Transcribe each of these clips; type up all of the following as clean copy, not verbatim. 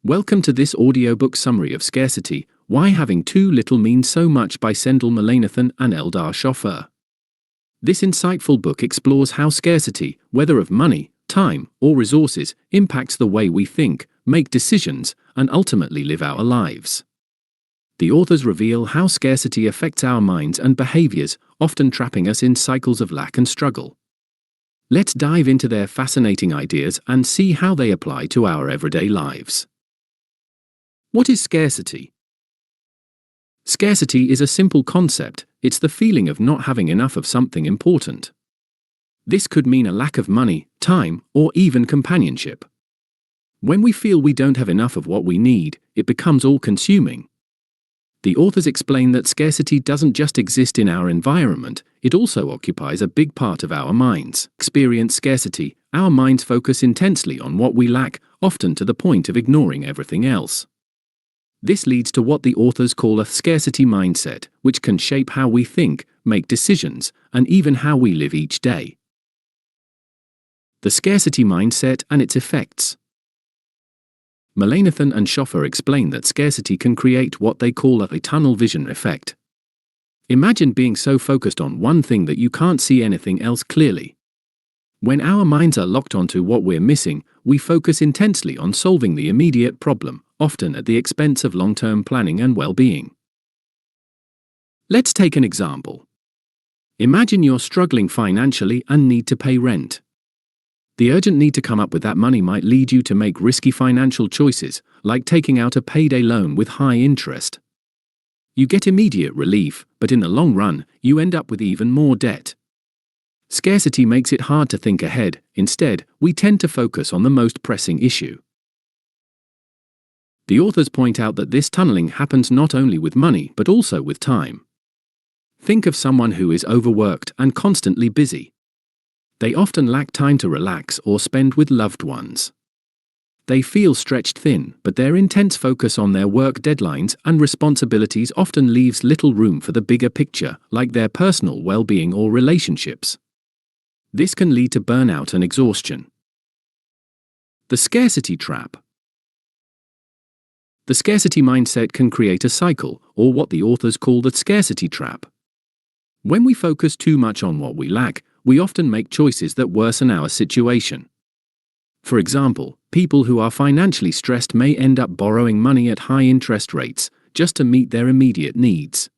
Welcome to this audiobook summary of Scarcity, Why Having Too Little Means So Much by Sendhil, Mullainathan and Eldar Shafir. This insightful book explores how scarcity, whether of money, time, or resources, impacts the way we think, make decisions, and ultimately live our lives. The authors reveal how scarcity affects our minds and behaviors, often trapping us in cycles of lack and struggle. Let's dive into their fascinating ideas and see how they apply to our everyday lives. What is scarcity? Scarcity is a simple concept. It's the feeling of not having enough of something important. This could mean a lack of money, time, or even companionship. When we feel we don't have enough of what we need, it becomes all-consuming. The authors explain that scarcity doesn't just exist in our environment, it also occupies a big part of our minds. Experience scarcity, our minds focus intensely on what we lack, often to the point of ignoring everything else. This leads to what the authors call a scarcity mindset, which can shape how we think, make decisions, and even how we live each day. The scarcity mindset and its effects. Mullainathan and Shafir explain that scarcity can create what they call a tunnel vision effect. Imagine being so focused on one thing that you can't see anything else clearly. When our minds are locked onto what we're missing, we focus intensely on solving the immediate problem, often at the expense of long-term planning and well-being. Let's take an example. Imagine you're struggling financially and need to pay rent. The urgent need to come up with that money might lead you to make risky financial choices, like taking out a payday loan with high interest. You get immediate relief, but in the long run, you end up with even more debt. Scarcity makes it hard to think ahead. Instead, we tend to focus on the most pressing issue. The authors point out that this tunneling happens not only with money but also with time. Think of someone who is overworked and constantly busy. They often lack time to relax or spend with loved ones. They feel stretched thin, but their intense focus on their work deadlines and responsibilities often leaves little room for the bigger picture, like their personal well-being or relationships. This can lead to burnout and exhaustion. The scarcity trap. The scarcity mindset can create a cycle, or what the authors call the scarcity trap. When we focus too much on what we lack, we often make choices that worsen our situation. For example, people who are financially stressed may end up borrowing money at high interest rates, just to meet their immediate needs.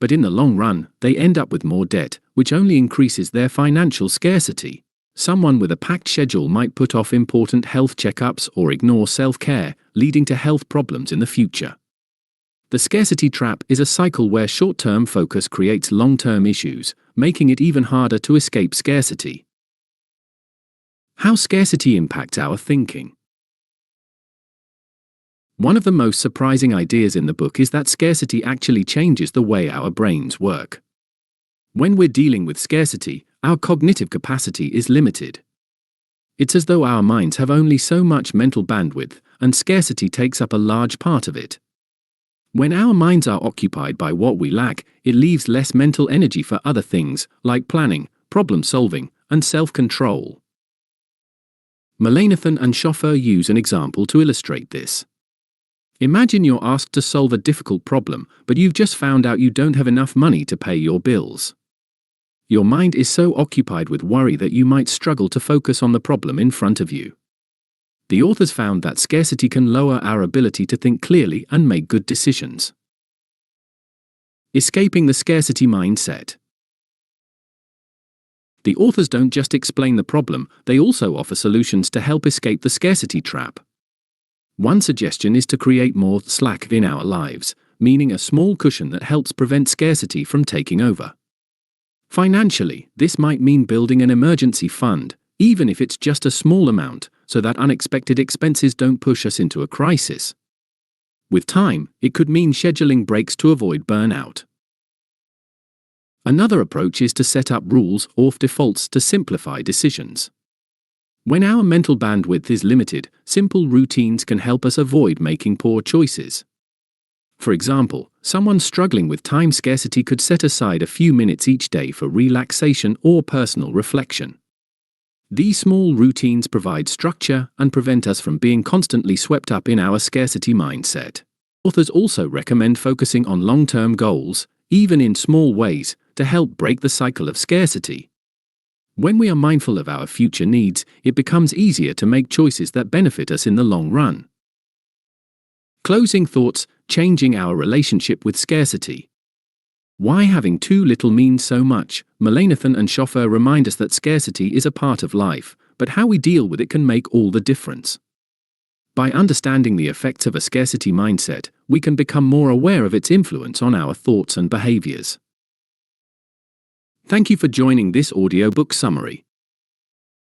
But in the long run, they end up with more debt, which only increases their financial scarcity. Someone with a packed schedule might put off important health checkups or ignore self-care, leading to health problems in the future. The scarcity trap is a cycle where short-term focus creates long-term issues, making it even harder to escape scarcity. How scarcity impacts our thinking. One of the most surprising ideas in the book is that scarcity actually changes the way our brains work. When we're dealing with scarcity, our cognitive capacity is limited. It's as though our minds have only so much mental bandwidth, and scarcity takes up a large part of it. When our minds are occupied by what we lack, it leaves less mental energy for other things, like planning, problem-solving, and self-control. Mullainathan and Shafir use an example to illustrate this. Imagine you're asked to solve a difficult problem, but you've just found out you don't have enough money to pay your bills. Your mind is so occupied with worry that you might struggle to focus on the problem in front of you. The authors found that scarcity can lower our ability to think clearly and make good decisions. Escaping the scarcity mindset. The authors don't just explain the problem, they also offer solutions to help escape the scarcity trap. One suggestion is to create more slack in our lives, meaning a small cushion that helps prevent scarcity from taking over. Financially, this might mean building an emergency fund, even if it's just a small amount, so that unexpected expenses don't push us into a crisis. With time, it could mean scheduling breaks to avoid burnout. Another approach is to set up rules or defaults to simplify decisions. When our mental bandwidth is limited, simple routines can help us avoid making poor choices. For example, someone struggling with time scarcity could set aside a few minutes each day for relaxation or personal reflection. These small routines provide structure and prevent us from being constantly swept up in our scarcity mindset. Authors also recommend focusing on long-term goals, even in small ways, to help break the cycle of scarcity. When we are mindful of our future needs, it becomes easier to make choices that benefit us in the long run. Closing thoughts: changing our relationship with scarcity. Why having too little means so much? Mullainathan and Shafir remind us that scarcity is a part of life, but how we deal with it can make all the difference. By understanding the effects of a scarcity mindset, we can become more aware of its influence on our thoughts and behaviors. Thank you for joining this audiobook summary.